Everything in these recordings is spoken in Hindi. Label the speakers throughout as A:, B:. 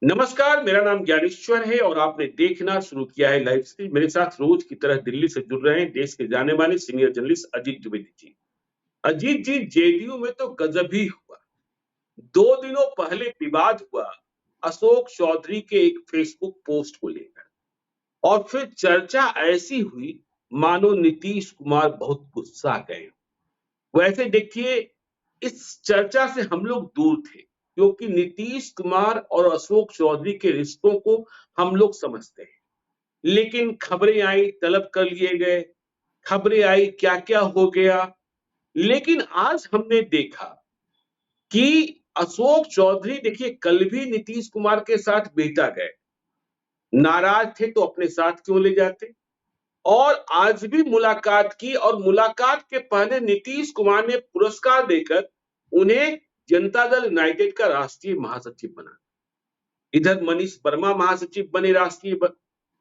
A: नमस्कार, मेरा नाम ज्ञानेश्वर है और आपने देखना शुरू किया है लाइव स्ट्रीम। मेरे साथ रोज की तरह दिल्ली से जुड़ रहे हैं देश के जाने माने सीनियर जर्नलिस्ट अजीत द्विवेदी जी। अजीत जी, जेडीयू में तो गजब ही हुआ। 2 दिनों पहले विवाद हुआ अशोक चौधरी के एक फेसबुक पोस्ट को लेकर, और फिर चर्चा ऐसी हुई मानो नीतीश कुमार बहुत गुस्सा गए। वैसे देखिए, इस चर्चा से हम लोग दूर थे क्योंकि नीतीश कुमार और अशोक चौधरी के रिश्तों को हम लोग समझते हैं। लेकिन खबरें आई, तलब कर लिए गए, खबरें आई, क्या-क्या हो गया। लेकिन आज हमने देखा कि अशोक चौधरी देखिए कल भी नीतीश कुमार के साथ बिहटा गए। नाराज थे तो अपने साथ क्यों ले जाते? और आज भी मुलाकात की और मुलाकात के पहले नीतीश कुमार ने पुरस्कार देकर उन्हें जनता दल यूनाइटेड का राष्ट्रीय महासचिव बना। इधर मनीष वर्मा महासचिव बने राष्ट्रीय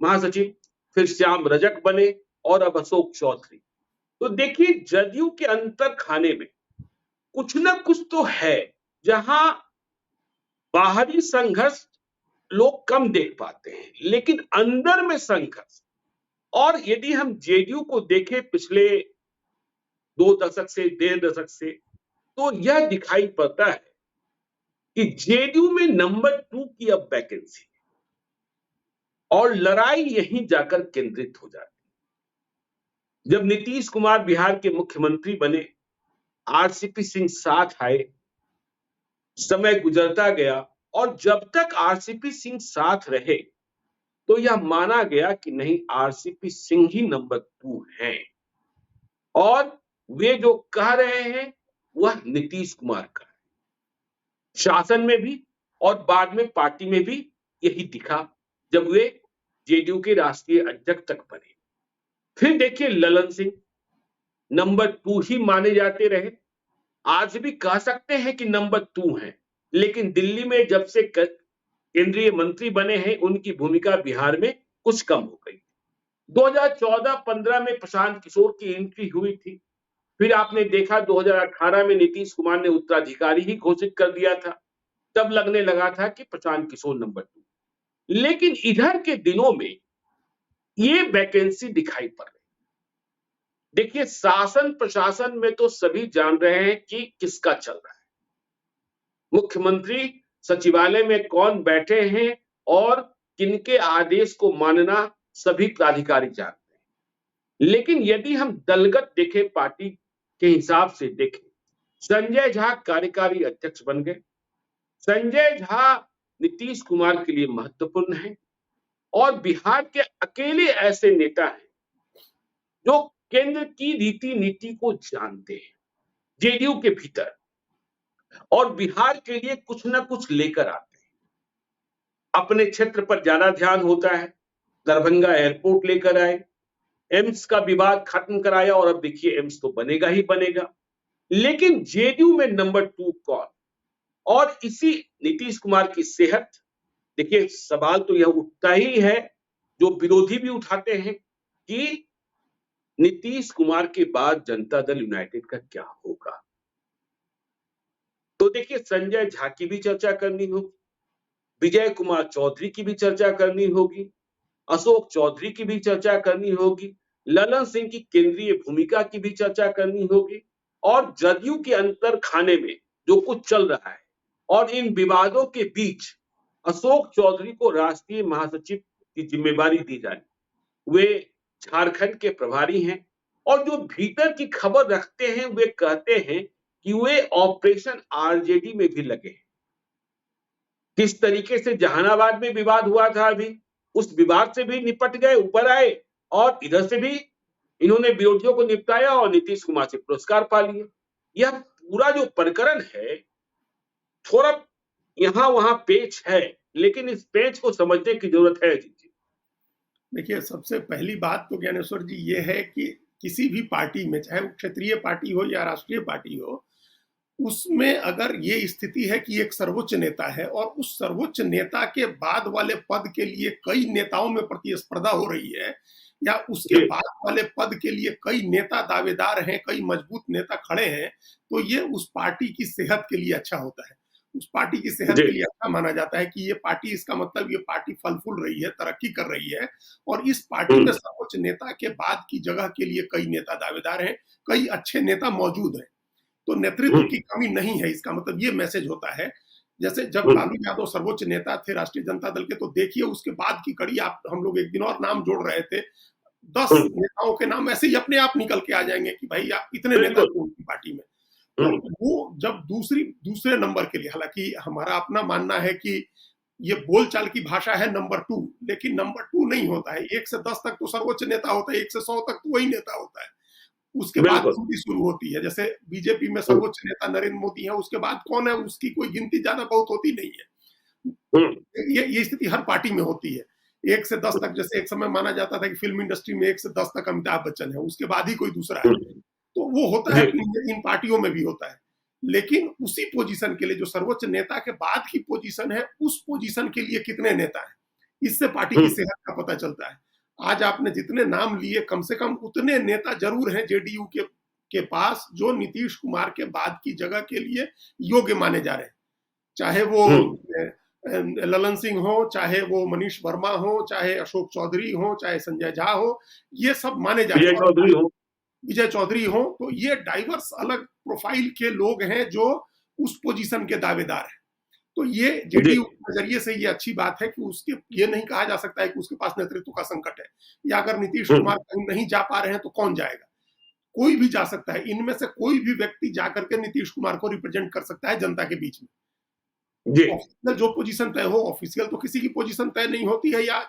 A: महासचिव, फिर श्याम रजक बने और अब अशोक चौधरी। तो देखिए, जदयू के अंतर खाने में कुछ ना कुछ तो है, जहां बाहरी संघर्ष लोग कम देख पाते हैं, लेकिन अंदर में संघर्ष। और यदि हम जेडीयू को देखें पिछले 2 दशक से, 1.5 दशक से, तो यह दिखाई पड़ता है कि जेडीयू में नंबर 2 की अब वैकेंसी है और लड़ाई यहीं जाकर केंद्रित हो जाती है। जब नीतीश कुमार बिहार के मुख्यमंत्री बने, आरसीपी सिंह साथ आए, समय गुजरता गया और जब तक आरसीपी सिंह साथ रहे तो यह माना गया कि नहीं, आरसीपी सिंह ही नंबर 2 हैं और वे जो कह रहे हैं वह नीतीश कुमार का है। शासन में भी और बाद में पार्टी में भी यही दिखा जब वे जेडीयू के राष्ट्रीय अध्यक्ष तक बने। फिर देखिए, ललन सिंह नंबर 2 ही माने जाते रहे, आज भी कह सकते हैं कि नंबर 2 हैं, लेकिन दिल्ली में जब से केंद्रीय मंत्री बने हैं उनकी भूमिका बिहार में कुछ कम हो गई। 2014-15 में प्रशांत किशोर की एंट्री हुई थी, फिर आपने देखा 2018 में नीतीश कुमार ने उत्तराधिकारी ही घोषित कर दिया था, तब लगने लगा था कि प्रशांत किशोर नंबर 2। लेकिन इधर के दिनों में ये वैकेंसी दिखाई पड़ रही। देखिए, शासन प्रशासन में तो सभी जान रहे हैं कि किसका चल रहा है। मुख्यमंत्री सचिवालय में कौन बैठे हैं और किनके आदेश को मानना सभी प्राधिकारी जानते हैं। लेकिन यदि हम दलगत देखें, पार्टी के हिसाब से देखें, संजय झा कार्यकारी अध्यक्ष बन गए। संजय झा नीतीश कुमार के लिए महत्वपूर्ण है और बिहार के अकेले ऐसे नेता हैं जो केंद्र की रीति नीति को जानते हैं जेडीयू के भीतर और बिहार के लिए कुछ ना कुछ लेकर आते हैं। अपने क्षेत्र पर ज्यादा ध्यान होता है, दरभंगा एयरपोर्ट लेकर आए, एम्स का विवाद खत्म कराया और अब देखिए एम्स तो बनेगा ही बनेगा। लेकिन जेडीयू में नंबर 2 कौन? और इसी नीतीश कुमार की सेहत। देखिए, सवाल तो यह उठता ही है जो विरोधी भी उठाते हैं कि नीतीश कुमार के बाद जनता दल यूनाइटेड का क्या होगा। तो देखिए, संजय झा की भी चर्चा करनी होगी, विजय कुमार चौधरी की भी चर्चा करनी होगी, अशोक चौधरी की भी चर्चा करनी होगी, ललन सिंह की केंद्रीय भूमिका की भी चर्चा करनी होगी और जदयू के अंतर खाने में जो कुछ चल रहा है और इन विवादों के बीच अशोक चौधरी को राष्ट्रीय महासचिव की जिम्मेवारी दी जाए। वे झारखंड के प्रभारी हैं और जो भीतर की खबर रखते हैं वे कहते हैं कि वे ऑपरेशन आरजेडी में भी लगे हैं। किस तरीके से जहानाबाद में विवाद हुआ था, अभी उस विवाद से भी निपट गए, ऊपर आए और इधर से भी इन्होंने विरोधियों को निपटाया और नीतीश कुमार से पुरस्कार पा लिए। यह पूरा जो प्रकरण है, थोड़ा यहां वहां पेच है, लेकिन इस पेच को समझने की जरूरत है। जी जी,
B: देखिए, सबसे पहली बात तो ज्ञानेश्वर जी ये है कि किसी भी पार्टी में, चाहे वो क्षेत्रीय पार्टी हो या राष्ट्रीय पार्टी हो, उसमें अगर ये स्थिति है कि एक सर्वोच्च नेता है और उस सर्वोच्च नेता के बाद वाले पद के लिए कई नेताओं में प्रतिस्पर्धा हो रही है, या उसके बाद वाले पद के लिए कई नेता दावेदार हैं, कई मजबूत नेता खड़े हैं, तो ये उस पार्टी की सेहत के लिए अच्छा होता है। उस पार्टी की सेहत
A: जी।
B: के लिए अच्छा माना जाता है कि ये पार्टी, इसका मतलब ये पार्टी फल फूल रही है, तरक्की कर रही है, और इस पार्टी में सर्वोच्च नेता के बाद की जगह के लिए कई नेता दावेदार हैं, कई अच्छे नेता मौजूद हैं। तो नेतृत्व की कमी नहीं है, इसका मतलब ये मैसेज होता है। जैसे जब लालू यादव सर्वोच्च नेता थे राष्ट्रीय जनता दल के, तो देखिए उसके बाद की कड़ी, आप हम लोग एक दिन और नाम जोड़ रहे थे, 10 नेताओं के नाम ऐसे ही अपने आप निकल के आ जाएंगे कि भाई आप इतने नेता थे उनकी पार्टी में। तो वो जब दूसरे नंबर के लिए, हालांकि हमारा अपना मानना है कि ये बोलचाल की भाषा है नंबर 2, लेकिन नंबर 2 नहीं होता है। 1 से 10 तक तो सर्वोच्च नेता होता है, 1 से 100 तक तो वही नेता होता है। उसके बाद गिनती शुरू होती है। जैसे बीजेपी में सर्वोच्च नेता नरेंद्र मोदी है, उसके बाद कौन है उसकी कोई गिनती ज्यादा बहुत होती नहीं है। ये स्थिति हर पार्टी में होती है। 1 से 10 तक, जैसे एक समय माना जाता था कि फिल्म इंडस्ट्री में 1 से 10 तक अमिताभ बच्चन है, उसके बाद ही कोई दूसरा है। तो वो होता है, इन पार्टियों में भी होता है। लेकिन उसी पोजीशन के लिए, जो सर्वोच्च नेता के बाद की पोजीशन है, उस पोजीशन के लिए कितने नेता हैं, इससे पार्टी की सेहत का पता चलता है। आज आपने जितने नाम लिए, कम से कम उतने नेता जरूर हैं जेडीयू के पास जो नीतीश कुमार के बाद की जगह के लिए योग्य माने जा रहे हैं। चाहे वो ललन सिंह हो, चाहे वो मनीष वर्मा हो, चाहे अशोक चौधरी हो, चाहे संजय झा हो, ये सब माने जा रहे हैं। विजय चौधरी हो, तो ये डाइवर्स अलग प्रोफाइल के लोग हैं जो उस पोजीशन के दावेदार हैं। तो ये जेडीयू के नजरिए से ये अच्छी बात है कि उसके, ये नहीं कहा जा सकता है कि उसके पास नेतृत्व का संकट है, या अगर नीतीश कुमार कहीं नहीं जा पा रहे हैं तो कौन जाएगा। कोई भी जा सकता है, इनमें से कोई भी व्यक्ति जाकर के नीतीश कुमार को रिप्रेजेंट कर सकता है जनता के बीच में। ऑफिशियल जो पोजीशन तय हो, ऑफिशियल तो किसी की पोजीशन तय नहीं होती है, या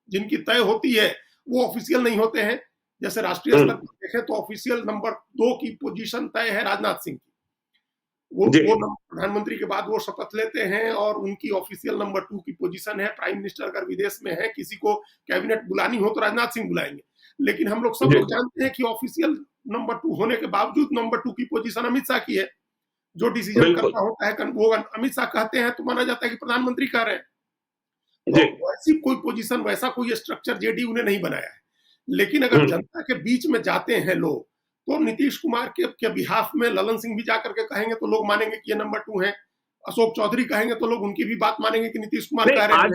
B: जिनकी तय होती है वो ऑफिशियल नहीं होते हैं। जैसे राष्ट्रीय स्तर पर देखें तो ऑफिशियल नंबर 2 की पोजीशन तय है राजनाथ सिंह की। वो प्रधानमंत्री के बाद वो शपथ लेते हैं, और उनकी ऑफिशियल नंबर 2 की पोजीशन है। प्राइम मिनिस्टर अगर विदेश में है, किसी को कैबिनेट बुलानी हो तो राजनाथ सिंह बुलाएंगे। लेकिन हम लोग सब लोग जानते हैं कि ऑफिशियल नंबर 2 होने के बावजूद नंबर 2 की पोजीशन अमित शाह की है। जो डिसीजन करना होता है वो अमित शाह कहते हैं तो माना जाता है कि प्रधानमंत्री कह रहे हैं। तो ऐसी कोई पोजीशन, वैसा कोई स्ट्रक्चर जेडीयू ने नहीं बनाया है। लेकिन अगर जनता के बीच में जाते हैं लोग, तो नीतीश कुमार के बिहाफ में ललन सिंह भी जाकर के कहेंगे तो लोग मानेंगे कि ये नंबर 2 है। अशोक चौधरी कहेंगे तो लोग उनकी भी बात मानेंगे कि नीतीश कुमार कह रहे हैं।
A: आज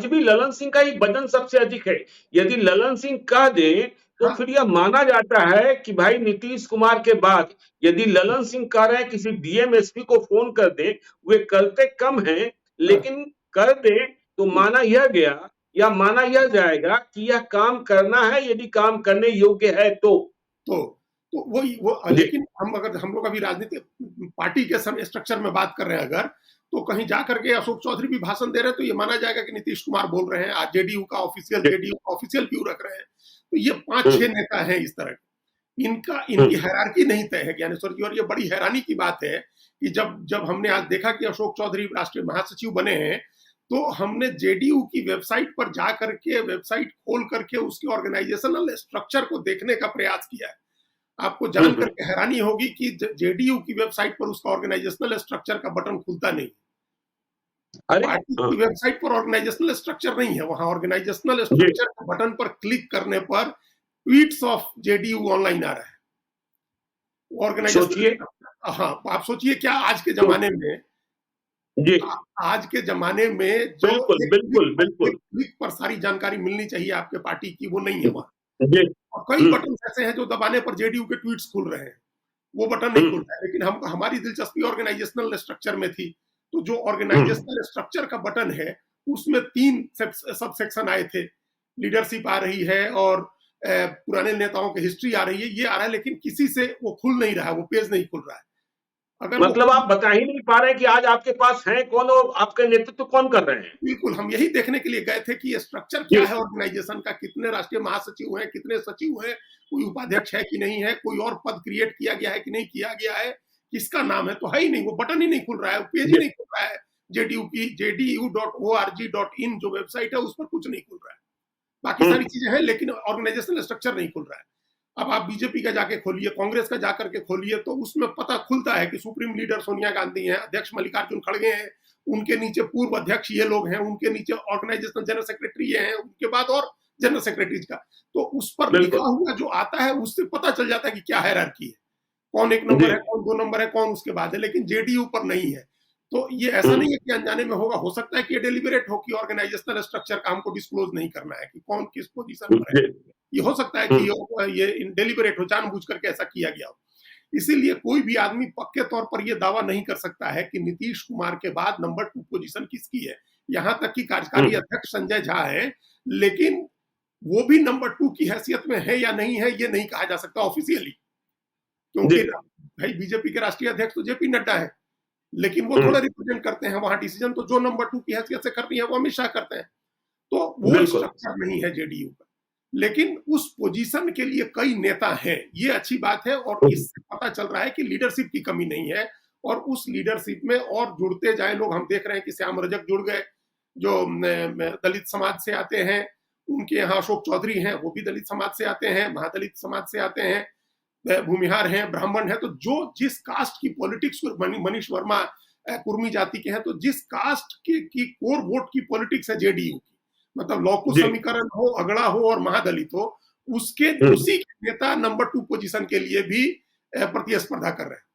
A: भी ललन सिंह का ही वजन सबसे अधिक है। यदि ललन सिंह कह दें तो फिर यह माना जाता है कि भाई नीतीश कुमार के बाद यदि ललन सिंह कह रहे हैं, किसी डीएम एसपी को फोन कर दें, वे करते कम हैं लेकिन कर दें तो माना यह गया, या माना यह जाएगा कि यह काम करना है, यदि काम करने योग्य है तो
B: लेकिन हम लोग अभी राजनीतिक पार्टी के स्ट्रक्चर में बात कर रहे हैं, अगर तो कहीं जाकर के अशोक चौधरी भी भाषण दे रहे हैं तो ये माना जाएगा कि नीतीश कुमार बोल रहे हैं। आज जेडीयू का ऑफिशियल व्यू रख रहे हैं। तो ये 5-6 नेता हैं इस तरह, इनकी हायरार्की नहीं तय है ज्ञानेश्वर जी। और ये बड़ी हैरानी की बात है कि जब हमने आज देखा कि अशोक चौधरी राष्ट्रीय महासचिव बने हैं, तो हमने जेडीयू की वेबसाइट पर जाकर के, वेबसाइट खोल करके उसके ऑर्गेनाइजेशनल स्ट्रक्चर को देखने का प्रयास किया है। आपको जानकर के हैरानी होगी कि जेडीयू की वेबसाइट पर उसका ऑर्गेनाइजेशनल स्ट्रक्चर का बटन खुलता नहीं। पार्टी की वेबसाइट पर ऑर्गेनाइजेशनल स्ट्रक्चर नहीं है। वहां ऑर्गेनाइजेशनल स्ट्रक्चर के बटन पर क्लिक करने पर ट्वीट्स ऑफ जेडीयू ऑनलाइन आ रहा है। ऑर्गेनाइजेशनल, हाँ, आप सोचिए क्या आज के जमाने में, जो बिल्कुल क्लिक पर सारी जानकारी मिलनी चाहिए आपके पार्टी की, वो नहीं है वहां। और कई बटन ऐसे हैं जो दबाने पर जेडीयू के ट्वीट्स खुल रहे हैं, वो बटन नहीं खुलता है। लेकिन हमारी दिलचस्पी ऑर्गेनाइजेशनल स्ट्रक्चर में थी, तो जो ऑर्गेनाइजेशनल स्ट्रक्चर का बटन है उसमें 3 सब सेक्शन आए थे। लीडरशिप आ रही है, और पुराने नेताओं की हिस्ट्री आ रही है, ये आ रहा है, लेकिन किसी से वो खुल नहीं रहा है, वो पेज नहीं खुल रहा है।
A: अगर मतलब आप बता ही नहीं पा रहे कि आज आपके पास है कौन और आपका नेतृत्व कौन कर रहे हैं।
B: बिल्कुल, हम यही देखने के लिए गए थे कि ये स्ट्रक्चर क्या है ऑर्गेनाइजेशन का, कितने राष्ट्रीय महासचिव हैं, कितने सचिव हैं, कोई उपाध्यक्ष है कि नहीं है, कोई और पद क्रिएट किया गया है कि नहीं किया गया है, किसका नाम है, तो है ही नहीं, वो बटन ही नहीं खुल रहा है, पेज ही नहीं खुल रहा है। जेडीयू की JDU.org.in जो वेबसाइट है उस पर कुछ नहीं खुल रहा है। बाकी सारी चीजें हैं, लेकिन ऑर्गेनाइजेशनल स्ट्रक्चर नहीं खुल रहा है। अब आप बीजेपी का जाके खोलिए, कांग्रेस का जाकर के खोलिए, तो उसमें पता खुलता है कि सुप्रीम लीडर सोनिया गांधी हैं, अध्यक्ष मल्लिकार्जुन खड़गे हैं, उनके नीचे पूर्व अध्यक्ष ये लोग हैं, उनके नीचे ऑर्गेनाइजेशनल जनरल सेक्रेटरी ये हैं, उनके बाद और जनरल सेक्रेटरीज का, तो उस पर लिखा हुआ जो आता है उससे पता चल जाता है कि क्या हायरार्की है, कौन 1 नंबर है, कौन 2 नंबर है, कौन उसके बाद है। लेकिन जेडीयू पर नहीं है। तो ये ऐसा नहीं है कि अनजाने में होगा, हो सकता है कि ये डेलिबरेट हो कि ऑर्गेनाइजेशनल स्ट्रक्चर का हमको डिस्क्लोज नहीं करना है कि कौन किस पोजीशन पर है। ये हो सकता है कि ये डेलिबरेट हो, जानबूझ करके ऐसा किया गया हो। इसीलिए कोई भी आदमी पक्के तौर पर यह दावा नहीं कर सकता है कि नीतीश कुमार के बाद नंबर 2 पोजीशन किसकी है। यहां तक कि कार्यकारी अध्यक्ष संजय झा है, लेकिन वो भी नंबर 2 की हैसियत में है या नहीं है, ये नहीं कहा जा सकता ऑफिशियली, क्योंकि भाई बीजेपी के राष्ट्रीय अध्यक्ष तो जेपी नड्डा है, लेकिन वो थोड़ा रिप्रेजेंट करते हैं वहां डिसीजन, तो जो नंबर 2 की हैसियत से करनी है वो अमित शाह करते हैं। तो वो स्ट्रक्चर नहीं है जेडीयू का, लेकिन उस पोजीशन के लिए कई नेता हैं, ये अच्छी बात है। और इससे पता चल रहा है कि लीडरशिप की कमी नहीं है, और उस लीडरशिप में और जुड़ते जाए लोग। हम देख रहे हैं कि श्याम रजक जुड़ गए, जो दलित समाज से आते हैं। उनके यहाँ अशोक चौधरी हैं, वो भी दलित समाज से आते हैं, महादलित समाज से आते हैं, भूमिहार हैं, ब्राह्मण हैं। तो जो जिस कास्ट की पॉलिटिक्स, मनीष वर्मा कुर्मी जाति के हैं, तो जिस कास्ट की कोर वोट की पॉलिटिक्स है जेडीयू की, मतलब लौकुश समीकरण हो, अगड़ा हो और महादलित हो, उसके उसी के नेता नंबर 2 पोजीशन के लिए भी प्रतिस्पर्धा कर रहे हैं।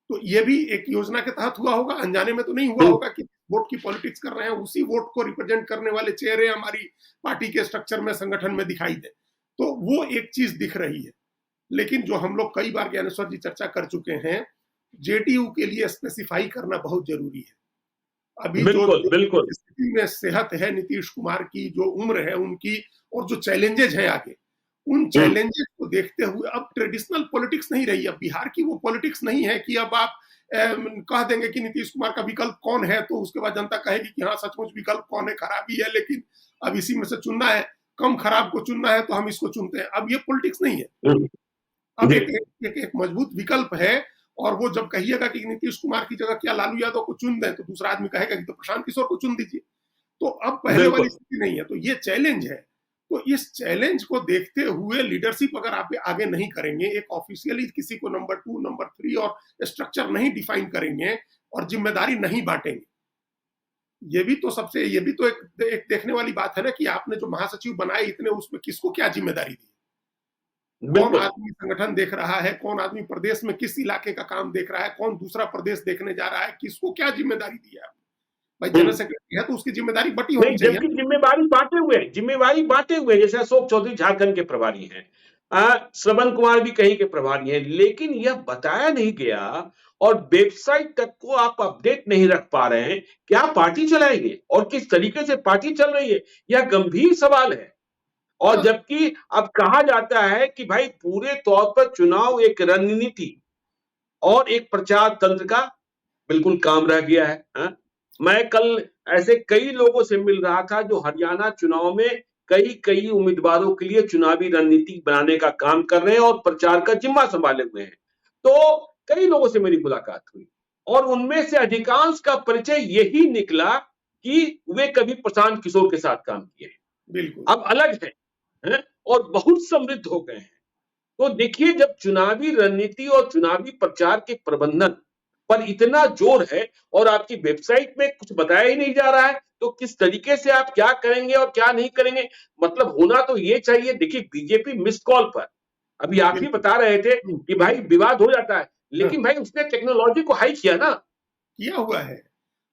B: तो ये भी एक योजना के तहत हुआ होगा, अनजाने में तो नहीं हुआ होगा कि वोट की पॉलिटिक्स कर रहे हैं, उसी वोट को रिप्रेजेंट करने वाले चेहरे हमारी पार्टी के स्ट्रक्चर में, संगठन में दिखाई दे, तो वो एक चीज दिख रही है। लेकिन जो हम लोग कई बार ज्ञानेश्वर जी चर्चा कर चुके हैं, जेडीयू के लिए स्पेसिफाई करना बहुत जरूरी है। अभी जो स्थिति में सेहत है नीतीश कुमार की, जो उम्र है उनकी, और जो चैलेंजेस हैं आगे, उन चैलेंजेस को देखते हुए अब ट्रेडिशनल पॉलिटिक्स नहीं रही। अब बिहार की वो पॉलिटिक्स नहीं है कि अब आप कह देंगे कि नीतीश कुमार का विकल्प कौन है, तो उसके बाद जनता कहेगी कि हाँ सचमुच विकल्प कौन है, खराबी है, लेकिन अब इसी में से चुनना है, कम खराब को चुनना है तो हम इसको चुनते हैं। अब ये पॉलिटिक्स नहीं है। अब एक मजबूत विकल्प है, और वो जब कहिएगा कि नीतीश कुमार की जगह क्या लालू यादव को चुन दें, तो दूसरा आदमी कहेगा कि तो प्रशांत किशोर को चुन दीजिए। तो अब पहले वाली स्थिति नहीं है, तो ये चैलेंज है। तो इस चैलेंज को देखते हुए लीडरशिप अगर आप आगे नहीं करेंगे, एक ऑफिशियली किसी को नंबर 2, नंबर 3 और स्ट्रक्चर नहीं डिफाइन करेंगे और जिम्मेदारी नहीं बांटेंगे, ये भी तो एक देखने वाली बात है ना कि आपने जो महासचिव बनाए इतने, उसमें किसको क्या जिम्मेदारी दी, कौन आदमी संगठन देख रहा है, कौन आदमी प्रदेश में किस इलाके का काम देख रहा है, कौन दूसरा प्रदेश देखने जा रहा है, किसको क्या जिम्मेदारी दी है। भाई जनरल सेक्रेटरी है तो उसकी जिम्मेदारी बटी होनी चाहिए।
A: जबकि जिम्मेवारी बांटे हुए जैसे अशोक चौधरी झारखंड के प्रभारी हैं, श्रवण कुमार भी कहीं के प्रभारी हैं, लेकिन यह बताया नहीं गया और वेबसाइट तक को आप अपडेट नहीं रख पा रहे हैं, क्या पार्टी चलाएंगे और किस तरीके से पार्टी चल रही है, यह गंभीर सवाल है। और जबकि अब कहा जाता है कि भाई पूरे तौर पर चुनाव एक रणनीति और एक प्रचार तंत्र का बिल्कुल काम रह गया है। मैं कल ऐसे कई लोगों से मिल रहा था जो हरियाणा चुनाव में कई उम्मीदवारों के लिए चुनावी रणनीति बनाने का काम कर रहे हैं और प्रचार का जिम्मा संभाले हुए हैं। तो कई लोगों से मेरी मुलाकात हुई और उनमें से अधिकांश का परिचय यही निकला कि वे कभी प्रशांत किशोर के साथ काम किए,
B: बिल्कुल
A: अब अलग है और बहुत समृद्ध हो गए हैं। तो देखिए, जब चुनावी रणनीति और चुनावी प्रचार के प्रबंधन पर इतना जोर है और आपकी वेबसाइट में कुछ बताया ही नहीं जा रहा है, तो किस तरीके से आप क्या करेंगे और क्या नहीं करेंगे, मतलब होना तो ये चाहिए। देखिए, बीजेपी मिस कॉल पर, अभी आप ही बता रहे थे कि भाई विवाद हो जाता है, लेकिन भाई उसने टेक्नोलॉजी को हाई किया ना,
B: किया हुआ है।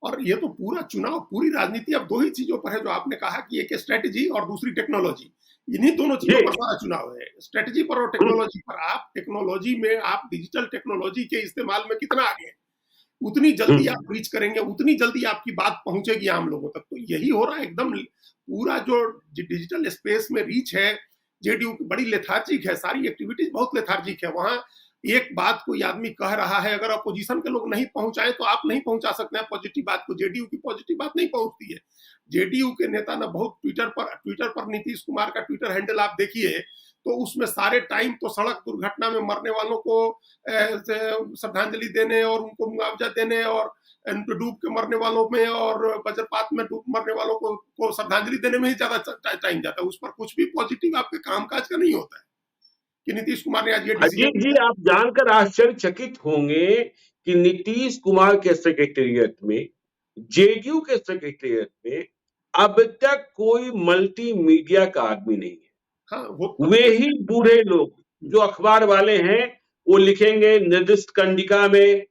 B: और ये तो पूरा चुनाव, पूरी राजनीति अब दो ही चीजों पर है जो आपने कहा कि एक स्ट्रेटेजी और दूसरी टेक्नोलॉजी। इन्हीं दोनों चीजों पर सारा चुनाव है, स्ट्रेटेजी पर और टेक्नोलॉजी पर। आप टेक्नोलॉजी में, आप डिजिटल टेक्नोलॉजी के इस्तेमाल में कितना आगे हैं, उतनी जल्दी आप रीच करेंगे, उतनी जल्दी आपकी बात पहुंचेगी आम लोगों तक। तो यही हो रहा है एकदम। पूरा जो डिजिटल स्पेस में रीच है, जेडीयू की बड़ी लेथार्जिक है, सारी एक्टिविटीज बहुत लेथार्जिक है। वहां एक बात कोई आदमी कह रहा है, अगर अपोजिशन के लोग नहीं पहुंचाए तो आप नहीं पहुंचा सकते हैं पॉजिटिव बात को। जेडीयू की पॉजिटिव बात नहीं पहुंचती है। जेडीयू के नेता ना बहुत ट्विटर पर नीतीश कुमार का ट्विटर हैंडल आप देखिए तो उसमें सारे टाइम तो सड़क दुर्घटना में मरने वालों को श्रद्धांजलि देने और उनको मुआवजा देने, और डूब के मरने वालों में और वज्रपात में डूब मरने वालों को श्रद्धांजलि देने में ही ज्यादा टाइम जाता है। उस पर कुछ भी पॉजिटिव आपके कामकाज का नहीं होता है कि नीतीश कुमार ने आज ये
A: अजीत जी, आप जानकर आश्चर्यचकित होंगे कि नीतीश कुमार के सेक्रेटेरिएट में, जेडीयू के सेक्रेटेरिएट में अब तक कोई मल्टीमीडिया का आदमी नहीं है।
B: हाँ,
A: वे ही बूढ़े लोग जो अखबार वाले हैं, वो लिखेंगे निर्दिष्ट कंडिका में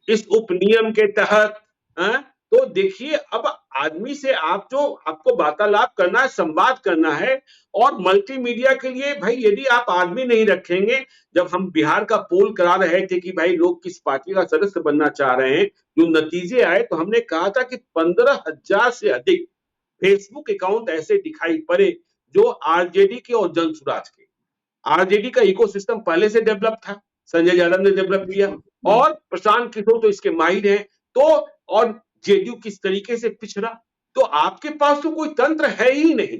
A: इस उपनियम के तहत हैं? तो देखिए अब आदमी से आप जो आपको वार्तालाप करना है, संवाद करना है, और मल्टीमीडिया के लिए भाई यदि आप आदमी नहीं रखेंगे, जब हम बिहार का पोल करा रहे थे कि भाई लोग किस पार्टी का सदस्य बनना चाह रहे हैं, जो नतीजे आए तो हमने कहा था कि 15,000 से अधिक फेसबुक अकाउंट ऐसे दिखाई पड़े जो आरजेडी के और जनसुराज के। आरजेडी का इकोसिस्टम पहले से डेवलप था, संजय यादव ने डेवलप किया, और प्रशांत किशोर तो इसके माहिर हैं। तो और जेडीयू किस तरीके से पिछड़ा, तो आपके पास तो कोई तंत्र है ही नहीं।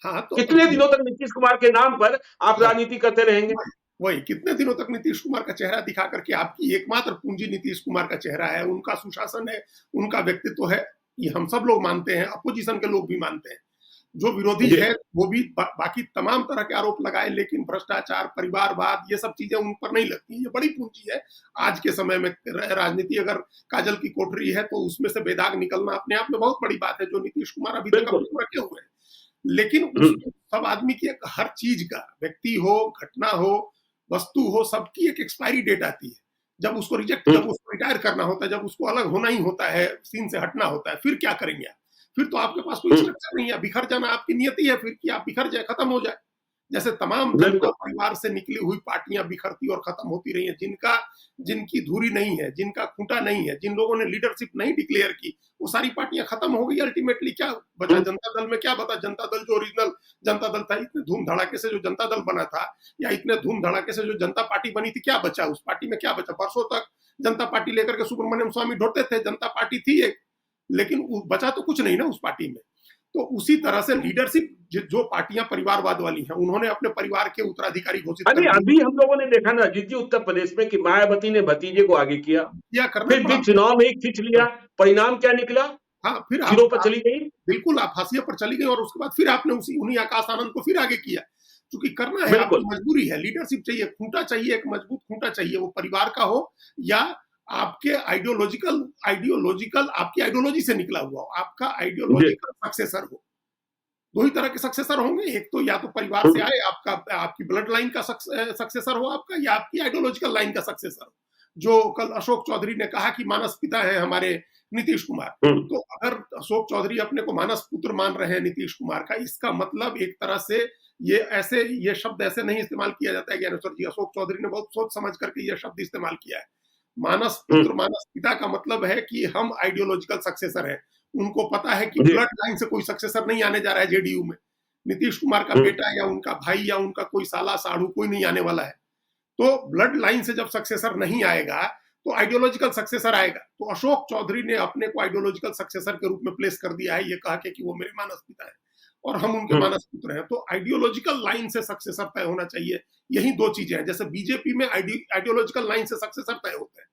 B: हाँ, तो
A: कितने दिनों तक नीतीश कुमार के नाम पर आप राजनीति करते रहेंगे?
B: वही कितने दिनों तक नीतीश कुमार का चेहरा दिखा करके, आपकी एकमात्र पूंजी नीतीश कुमार का चेहरा है, उनका सुशासन है, उनका व्यक्तित्व है, ये हम सब लोग मानते हैं, अपोजिशन के लोग भी मानते हैं। जो विरोधी है वो भी बाकी तमाम तरह के आरोप लगाए, लेकिन भ्रष्टाचार, परिवारवाद, ये सब चीजें उन पर नहीं लगती। ये बड़ी पूंजी है आज के समय में राजनीति। अगर काजल की कोठरी है तो उसमें से बेदाग निकलना अपने आप में बहुत बड़ी बात है, जो नीतीश कुमार अभी तक अपने रखे हुए हैं। लेकिन सब आदमी की हर चीज का, व्यक्ति हो, घटना हो, वस्तु हो, सबकी एक एक्सपायरी डेट आती है। जब उसको जब उसको रिटायर करना होता है, जब उसको अलग होना ही होता है, सीन से हटना होता है, फिर क्या करेंगे आप? फिर तो आपके पास कोई स्ट्रक्चर नहीं है, बिखर जाना आपकी नियति है फिर कि आप बिखर जाए, खत्म हो जाए। जैसे तमाम जनता परिवार से निकली हुई पार्टियां बिखरती और खत्म होती रही हैं, जिनकी धुरी नहीं है, जिनका खूंटा नहीं है, जिन लोगों ने लीडरशिप नहीं डिक्लेयर की, वो सारी पार्टियां खत्म हो गई। अल्टीमेटली क्या बचा जनता दल में? क्या बता? जनता दल जो ओरिजिनल जनता दल था, इतने धूम धड़ाके से जो जनता दल बना था, या इतने धूम धड़ाके से जो जनता पार्टी बनी थी, क्या बचा उस पार्टी में? क्या बचा? बरसों तक जनता पार्टी लेकर के सुब्रमण्यम स्वामी ढोते थे, जनता पार्टी थी एक, लेकिन बचा तो कुछ नहीं ना उस पार्टी में। तो उसी तरह से लीडरशिप, जो पार्टियां परिवारवाद वाली हैं, उन्होंने अपने परिवार के उत्तराधिकारी घोषित कर दिए।
A: अभी हम लोगों ने देखा ना जी उत्तर प्रदेश में कि मायावती ने भतीजे को आगे किया, फिर भी चुनाव में खींच लिया, परिणाम क्या निकला?
B: हाँ, फिर
A: सिरों पर चली गई।
B: बिल्कुल, आप फांसियों पर चली गई, और उसके बाद फिर आपने उन्हीं आकाश आनंद को फिर आगे किया, क्योंकि करना है, आपकी मजबूरी है। लीडरशिप चाहिए, खूंटा चाहिए, एक मजबूत खूंटा चाहिए, वो परिवार का हो या आपके आइडियोलॉजिकल आपकी आइडियोलॉजी से निकला हुआ हो, आपका आइडियोलॉजिकल सक्सेसर हो। दो ही तरह के सक्सेसर होंगे, एक तो या तो परिवार से आए, आपकी ब्लड लाइन का सक्सेसर हो आपका, या आपकी आइडियोलॉजिकल लाइन का सक्सेसर हो। जो कल अशोक चौधरी ने कहा कि मानस पिता है हमारे नीतीश कुमार, तो अगर अशोक चौधरी अपने को मानस पुत्र मान रहे हैं नीतीश कुमार का, इसका मतलब एक तरह से ये शब्द ऐसे नहीं इस्तेमाल किया जाता है ज्ञानेश्वर जी। अशोक चौधरी ने बहुत सोच समझ करके ये शब्द इस्तेमाल किया है। मानस पुत्र, मानस पिता का मतलब है कि हम आइडियोलॉजिकल सक्सेसर हैं। उनको पता है कि ब्लड लाइन से कोई सक्सेसर नहीं आने जा रहा है जेडीयू में। नीतीश कुमार का बेटा या उनका भाई या उनका कोई साला साढ़ू कोई नहीं आने वाला है। तो ब्लड लाइन से जब सक्सेसर नहीं आएगा तो आइडियोलॉजिकल सक्सेसर आएगा। तो अशोक चौधरी ने अपने को आइडियोलॉजिकल सक्सेसर के रूप में प्लेस कर दिया है, ये कहा कि वो मेरे मानस पिता है और हम उनके मानस पुत्र हैं। तो आइडियोलॉजिकल लाइन से सक्सेसर तय होना चाहिए। यही दो चीजें हैं। जैसे बीजेपी में आइडियोलॉजिकल लाइन से सक्सेसर तय होते हैं,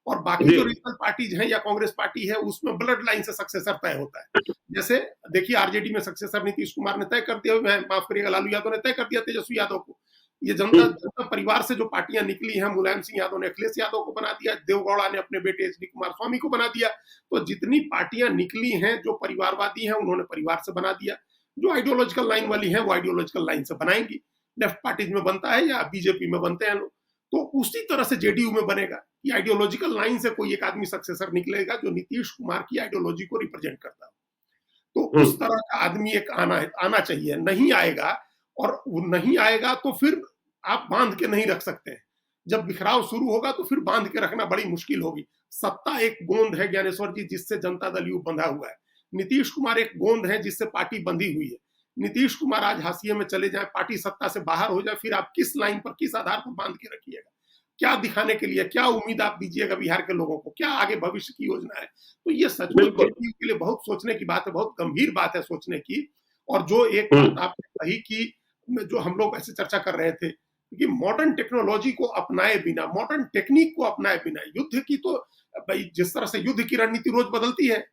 B: और बाकी जो रीजनल पार्टीज हैं या कांग्रेस पार्टी है उसमें ब्लड लाइन से सक्सेसर तय होता है। जैसे देखिए, आरजेडी में सक्सेसर नीतीश कुमार ने तय कर दिया, माफ करिएगा, लालू यादव ने तय कर दिया तेजस्वी यादव को। ये जनता परिवार से जो पार्टियां निकली हैं, मुलायम सिंह यादव ने अखिलेश यादव को बना दिया, देवगौड़ा ने अपने बेटे एच डी कुमार स्वामी को बना दिया। तो जितनी पार्टियां निकली हैं जो परिवारवादी हैं, उन्होंने परिवार से बना दिया। जो आइडियोलॉजिकल लाइन वाली है वो आइडियोलॉजिकल लाइन से बनाएंगी। लेफ्ट पार्टीज में बनता है या बीजेपी में बनते हैं लोग, तो उसी तरह से जेडीयू में बनेगा कि आइडियोलॉजिकल लाइन से कोई एक आदमी सक्सेसर निकलेगा जो नीतीश कुमार की आइडियोलॉजी को रिप्रेजेंट करता है। तो उस तरह का आदमी एक आना चाहिए। नहीं आएगा, और वो नहीं आएगा तो फिर आप बांध के नहीं रख सकते। जब बिखराव शुरू होगा तो फिर बांध के रखना बड़ी मुश्किल होगी। सत्ता एक गोंद है ज्ञानेश्वर जी, जिससे जनता दल यूं बंधा हुआ है। नीतीश कुमार एक गोंद है जिससे पार्टी बंधी हुई है। नीतीश कुमार आज हाशिए में चले जाए, पार्टी सत्ता से बाहर हो जाए, फिर आप किस लाइन पर, किस आधार पर बांध के रखिएगा? क्या दिखाने के लिए, क्या उम्मीद आप दीजिएगा बिहार के लोगों को? क्या आगे भविष्य की योजना है? तो ये सचमुच जेडीयू के लिए बहुत सोचने की बात है, बहुत गंभीर बात है सोचने की। और जो एक बात आपने कही कि जो हम लोग ऐसे चर्चा कर रहे थे कि मॉडर्न टेक्नोलॉजी को अपनाए बिना, मॉडर्न टेक्निक को अपनाए बिना युद्ध की, तो भाई जिस तरह से युद्ध की रणनीति रोज बदलती है।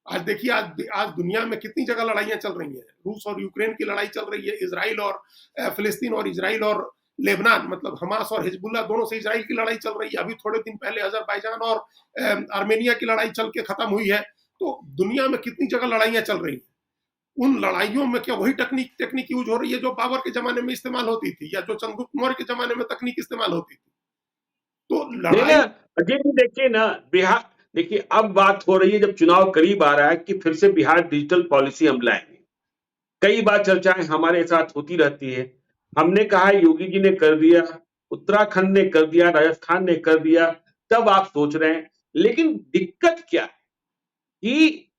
B: आज देखिए, आज दुनिया में कितनी जगह लड़ाइयां चल रही हैं। रूस और यूक्रेन की लड़ाई चल रही है, इजराइल और फिलिस्तीन, और इजराइल और लेबनान, मतलब हमास और हिजबुल्लाह दोनों से इजराइल की लड़ाई चल रही है। अभी थोड़े दिन पहले अजरबैजान और आर्मेनिया की लड़ाई चल के खत्म हुई है। तो दुनिया में कितनी जगह लड़ाइयां चल रही हैं। उन लड़ाइयों में क्या वही टेक्निक यूज हो रही है जो बाबर के जमाने में इस्तेमाल होती थी, या जो चंद्रगुप्त मौर्य के जमाने में तकनीक इस्तेमाल होती थी? तो लड़ाई
A: देखिए ना, देखिए, अब बात हो रही है जब चुनाव करीब आ रहा है कि फिर से बिहार डिजिटल पॉलिसी हम लाएंगे। कई बार चर्चाएं हमारे साथ होती रहती है। हमने कहा योगी जी ने कर दिया, उत्तराखंड ने कर दिया, राजस्थान ने कर दिया, तब आप सोच रहे हैं। लेकिन दिक्कत क्या है कि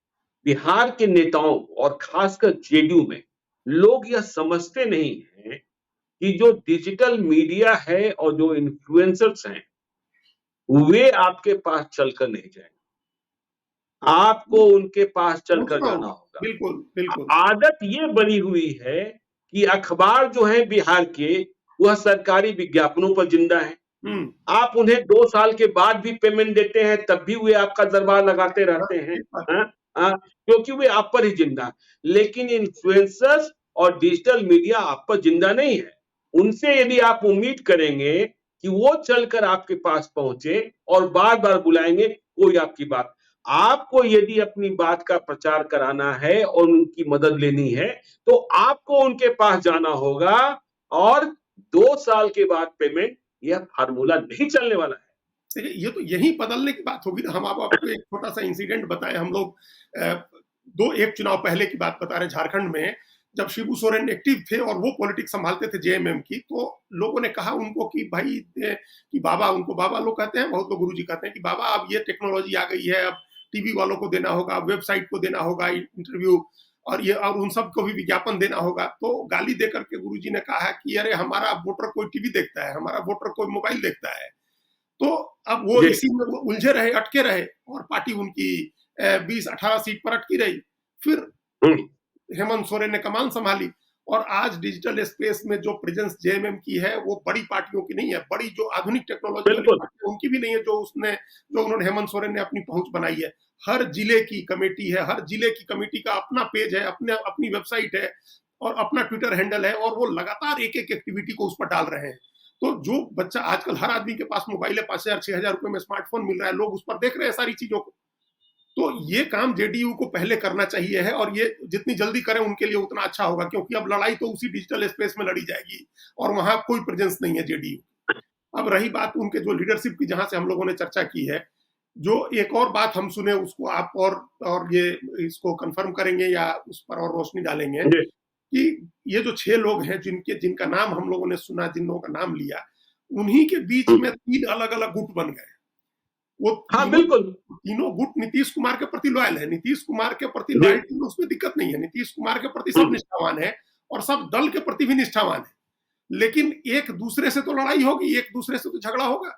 A: बिहार के नेताओं और खासकर जेडीयू में लोग यह समझते नहीं हैं कि जो डिजिटल मीडिया है और जो इन्फ्लुएंसर्स हैं, वे आपके पास चलकर नहीं जाएंगे। आपको उनके पास चलकर
B: पहुंचना
A: जाना
B: होगा।
A: होगा।
B: बिल्कुल बिल्कुल।
A: आदत ये बनी हुई है कि अखबार जो है बिहार के, वह सरकारी विज्ञापनों पर जिंदा है।
B: हम्म।
A: आप उन्हें 2 साल के बाद भी पेमेंट देते हैं, तब भी वे आपका दरबार लगाते
B: हाँ,
A: रहते हैं।
B: ठीक बात।
A: हाँ, हाँ, क्योंकि वे आप पर ही जिंदा है। लेकिन इन्फ्लुएंसर्स और डिजिटल मीडिया आप पर जिंदा नहीं है। उनसे यदि आप उम्मीद करेंगे कि वो चलकर आपके पास पहुंचे और बार-बार बुलाएंगे, कोई आपकी बात। आपको यदि अपनी बात का प्रचार कराना है और उनकी मदद लेनी है, तो आपको उनके पास जाना होगा और 2 साल के बाद पेमेंट, यह फार्मूला नहीं चलने वाला है।
B: देखिए, ये तो यही बदलने की बात होगी ना। हम आपको एक छोटा सा इंसिडेंट बताएं। हम लोग एक चुनाव पहले की बात बता रहे, झारखंड में जब शिबू सोरेन एक्टिव थे और वो पॉलिटिक्स संभालते थे जेएमएम की, तो लोगों ने कहा उनको कि भाई कि बाबा, उनको बाबा लोग कहते हैं, बहुत लोग गुरुजी कहते हैं कि बाबा अब ये टेक्नोलॉजी आ गई है, अब टीवी वालों को देना होगा, वेबसाइट को देना होगा इंटरव्यू, और उन सबको भी विज्ञापन देना होगा। तो गाली दे करके गुरुजी ने कहा कि अरे हमारा वोटर कोई टीवी देखता है, हमारा वोटर कोई मोबाइल देखता है। तो अब वो
A: जी।
B: इसी में वो उलझे रहे, अटके रहे, और पार्टी उनकी 20-18 सीट पर अटकी रही। फिर
A: हम्म,
B: हेमंत सोरेन ने कमान संभाली, और आज डिजिटल स्पेस में जो प्रेजेंस जेएमएम की है वो बड़ी पार्टियों की नहीं है, बड़ी जो आधुनिक टेक्नोलॉजी वाली
A: बिल्कुल।
B: पार्टियां उनकी भी नहीं है, जो उन्होंने हेमंत सोरेन ने अपनी पहुंच बनाई है। हर जिले की कमेटी है, हर जिले की कमेटी का अपना पेज है, अपनी वेबसाइट है और अपना ट्विटर हैंडल है, और वो लगातार एक एक एक्टिविटी को उस पर डाल रहे हैं। तो जो बच्चा, आजकल हर आदमी के पास मोबाइल है, 5,000-6,000 रुपए में स्मार्टफोन मिल रहा है, लोग उस पर देख रहे हैं सारी चीजों को। तो ये काम जेडीयू को पहले करना चाहिए है, और ये जितनी जल्दी करें उनके लिए उतना अच्छा होगा, क्योंकि अब लड़ाई तो उसी डिजिटल स्पेस में लड़ी जाएगी और वहां कोई प्रेजेंस नहीं है जेडीयू। अब रही बात उनके जो लीडरशिप की, जहां से हम लोगों ने चर्चा की है, जो एक और बात हम सुने उसको आप और ये इसको कंफर्म करेंगे या उस पर और रोशनी डालेंगे
A: जी।
B: कि ये जो 6 लोग हैं जिनका नाम हम लोगों ने सुना, जिन लोगों का नाम लिया, उन्हीं के बीच में 3 अलग-अलग गुट बन गए। वो
A: हाँ,
B: तीनों
A: बिल्कुल।
B: तीनों गुट नीतीश कुमार के प्रति लॉयल है। नीतीश कुमार के प्रति
A: जी।
B: लॉयल्टी में उसमें दिक्कत नहीं है। नीतीश कुमार के प्रति सब निष्ठावान है और सब दल के प्रति भी निष्ठावान है। लेकिन एक दूसरे से तो लड़ाई होगी, एक दूसरे से तो झगड़ा होगा।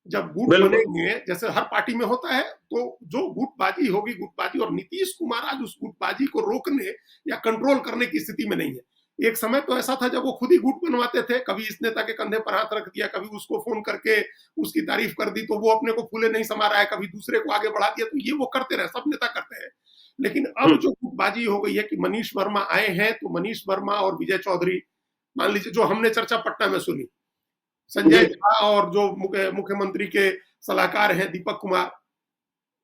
B: जब गुट
A: बिल्कुल।
B: बनेंगे, जैसे हर पार्टी में होता है, तो जो गुटबाजी होगी, गुटबाजी, और नीतीश कुमार आज उस गुटबाजी को रोकने या कंट्रोल करने की स्थिति में नहीं है। एक समय तो ऐसा था जब वो खुद ही गुट बनवाते थे, कभी इस नेता के कंधे पर हाथ रख दिया, कभी उसको फोन करके उसकी तारीफ कर दी, तो वो अपने को फूले नहीं समा रहा है, कभी दूसरे को आगे बढ़ा दिया, तो ये वो करते रहे, सब नेता करते हैं। लेकिन अब जो गुटबाजी हो गई है कि मनीष वर्मा आए हैं, तो मनीष वर्मा और विजय चौधरी, मान लीजिए जो हमने चर्चा पटना में सुनी, संजय झा और जो मुख्यमंत्री के सलाहकार हैं दीपक कुमार,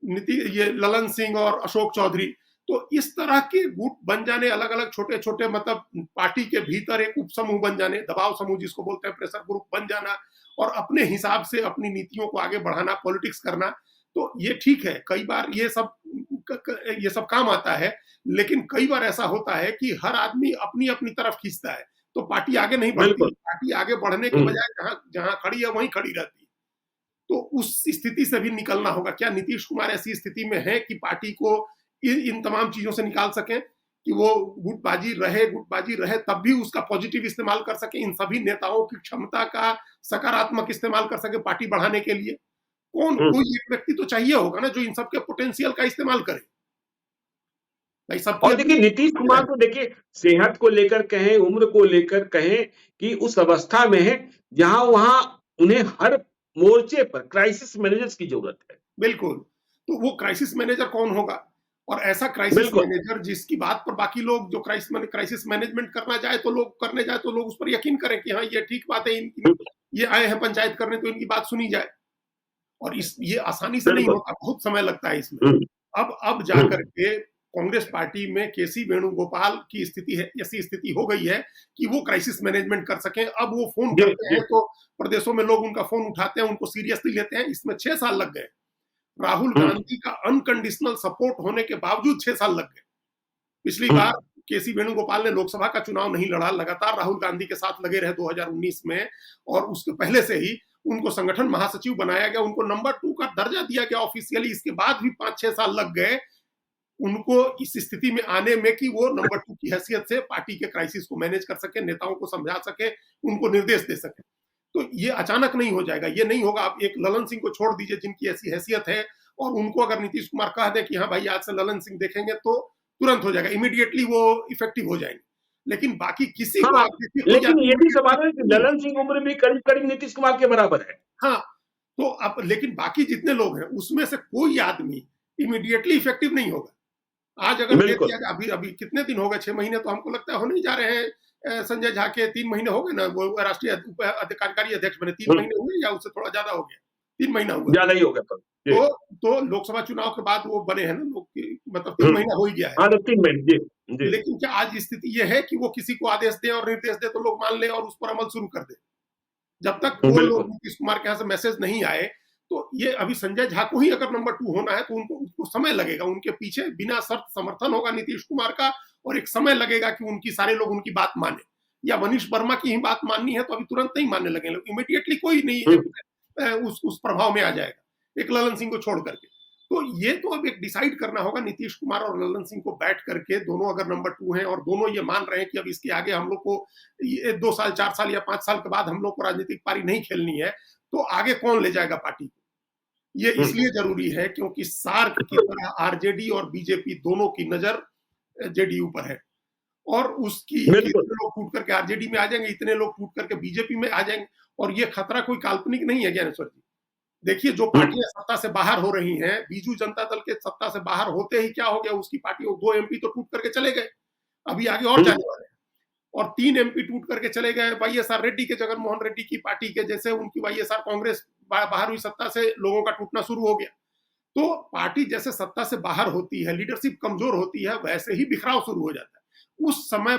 B: ये ललन सिंह और अशोक चौधरी, तो इस तरह के गुट बन जाने, अलग अलग छोटे छोटे, मतलब पार्टी के भीतर एक उप समूह बन जाने, दबाव समूह जिसको बोलते हैं, प्रेशर ग्रुप बन जाना, और अपने हिसाब से अपनी नीतियों को आगे बढ़ाना, पॉलिटिक्स करना, तो ये ठीक है, कई बार ये सब काम आता है। लेकिन कई बार ऐसा होता है कि हर आदमी अपनी अपनी तरफ खींचता है, तो पार्टी आगे नहीं बढ़ती। पार्टी आगे बढ़ने के बजाय जहां जहां खड़ी है वहीं खड़ी रहती है। तो उस स्थिति से भी निकलना होगा। क्या नीतीश कुमार ऐसी स्थिति में है कि पार्टी को इन तमाम चीजों से निकाल सकें, कि वो गुटबाजी रहे तब भी उसका पॉजिटिव इस्तेमाल कर सके, इन सभी नेताओं की क्षमता का सकारात्मक इस्तेमाल कर सके पार्टी बढ़ाने के लिए? कोई एक व्यक्ति तो चाहिए होगा ना जो इन सबके पोटेंशियल का इस्तेमाल करे। भाई सबकी
A: और देखिए, नीतीश कुमार को देखिए, सेहत को लेकर कहें, उम्र को लेकर कहें, कि उस अवस्था में है जहां वहां उन्हें हर मोर्चे पर क्राइसिस मैनेजर्स की जरूरत है।
B: बिल्कुल। तो वो क्राइसिस मैनेजर कौन होगा? और ऐसा क्राइसिस मैनेजर जिसकी बात पर बाकी लोग जो क्राइसिस मैनेजमेंट करने जाए तो लोग उस पर यकीन करें कि हाँ ये ठीक बात है, ये आए हैं पंचायत करने, तो इनकी बात सुनी जाए। और ये आसानी से नहीं होता, बहुत समय लगता है इसमें। अब जाकर के कांग्रेस पार्टी में केसी वेणुगोपाल की स्थिति है, ऐसी स्थिति हो गई है कि वो क्राइसिस मैनेजमेंट कर सकें। अब वो फोन करते हैं तो प्रदेशों में लोग उनका फोन उठाते हैं, उनको सीरियसली लेते हैं। इसमें 6 साल लग गए। राहुल गांधी का अनकंडीशनल सपोर्ट होने के बावजूद 6 साल लग गए। पिछली बार केसी वेणुगोपाल ने लोकसभा का चुनाव नहीं लड़ा, लगातार राहुल गांधी के साथ लगे रहे 2019 में, और उसके पहले से ही उनको संगठन महासचिव बनाया गया, उनको नंबर 2 का दर्जा दिया गया ऑफिशियली। इसके बाद भी 5-6 साल लग गए उनको इस स्थिति में आने में कि वो नंबर 2 की हैसियत से पार्टी के क्राइसिस को मैनेज कर सके, नेताओं को समझा सके, उनको निर्देश दे सके। तो ये अचानक नहीं हो जाएगा, ये नहीं होगा। आप एक ललन सिंह को छोड़ दीजिए जिनकी ऐसी हैसियत है, और उनको अगर नीतीश कुमार कह दे कि हाँ भाई आज से ललन सिंह देखेंगे, तो तुरंत हो जाएगा, इमीडिएटली वो इफेक्टिव हो जाएंगे। लेकिन बाकी किसी को आप देखिए,
A: लेकिन ये भी सवाल है कि ललन सिंह उम्र भी करीब करीब नीतीश कुमार के बराबर है।
B: हाँ, तो अब लेकिन बाकी जितने लोग हैं उसमें से कोई आदमी इमीडिएटली इफेक्टिव नहीं होगा। आज अगर देख लिया, अभी कितने दिन हो गए, 6 महीने तो हमको लगता है होने ही जा रहे हैं। संजय झा के 3 महीने हो गए ना, वो राष्ट्रीय कार्यकारी अध्यक्ष बने, 3 महीने हुए या उससे थोड़ा ज्यादा हो गया, 3 महीना हुआ,
A: ज्यादा ही हो गया।
B: तो लोकसभा चुनाव के बाद वो बने हैं ना लोग, मतलब 3 महीना हो ही गया है।
A: हाँ, 3 महीने।
B: लेकिन क्या आज स्थिति ये है कि वो किसी को आदेश दे और निर्देश दे तो लोग मान ले और उस पर अमल शुरू कर दे? जब तक वो लोग नीतीश कुमार के यहाँ से मैसेज नहीं आए, तो ये अभी संजय झा को ही अगर नंबर 2 होना है तो उसको समय लगेगा। उनके पीछे बिना शर्त समर्थन होगा नीतीश कुमार का, और एक समय लगेगा कि उनकी सारे लोग उनकी बात माने। या मनीष वर्मा की ही बात माननी है तो अभी तुरंत नहीं मानने लगेंगे, इमीडिएटली कोई नहीं उस प्रभाव में आ जाएगा, एक ललन सिंह को छोड़ करके। तो ये तो अब एक डिसाइड करना होगा नीतीश कुमार और ललन सिंह को बैठ करके, दोनों अगर नंबर 2 हैं और दोनों ये मान रहे हैं कि अब इसके आगे हम लोग को 2 साल 4 साल या 5 साल के बाद हम लोग को राजनीतिक पारी नहीं खेलनी है, तो आगे कौन ले जाएगा पार्टी को? ये इसलिए जरूरी है क्योंकि सार्क की तरह आरजेडी और बीजेपी दोनों की नजर जेडीयू पर है, और उसकी इतने लोग टूट करके आरजेडी में आ जाएंगे, इतने लोग टूट करके बीजेपी में आ जाएंगे, और ये खतरा कोई काल्पनिक नहीं है ज्ञानेश्वर जी। देखिए जो पार्टियां सत्ता से बाहर हो रही हैं, बीजू जनता दल के सत्ता से बाहर होते ही क्या हो गया, उसकी पार्टी 2 एमपी तो टूट करके चले गए, अभी आगे और जाने वाले हैं, और 3 एमपी टूट करके चले गए वाईएसआर रेड्डी के, जगन मोहन रेड्डी की पार्टी के, जैसे उनकी वाईएसआर कांग्रेस बाहर हुई सत्ता से, लोगों का टूटना शुरू हो गया। तो पार्टी जैसे सत्ता से बाहर होती है, लीडरशिप कमजोर होती है, वैसे ही बिखराव शुरू हो जाता है। उस समय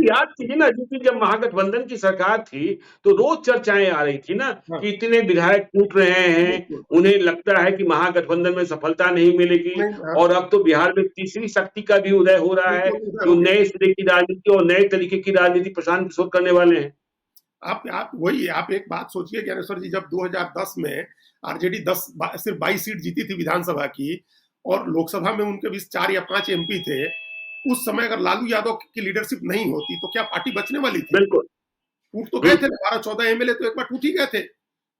A: याद कीजिए ना, जब महागठबंधन की सरकार थी तो रोज चर्चाएं आ रही थी ना कि इतने विधायक टूट रहे हैं, उन्हें लगता है कि महागठबंधन में सफलता नहीं मिलेगी, और अब तो बिहार में तीसरी शक्ति का भी उदय हो रहा है, जो नए सिरे की राजनीति और नए तरीके की राजनीति प्रशांत किशोर करने वाले हैं।
B: आप एक बात सोचिए ज्ञानेश्वर जी, जब 2010 में आरजेडी सिर्फ 22 सीट जीती थी विधानसभा की, और लोकसभा में उनके बीच 4 या 5 एमपी थे, उस समय अगर लालू यादव की लीडरशिप नहीं होती तो क्या पार्टी बचने वाली थी?
A: बिल्कुल
B: टूट तो गए थे, 12-14 एमएलए तो एक बार टूट ही गए थे,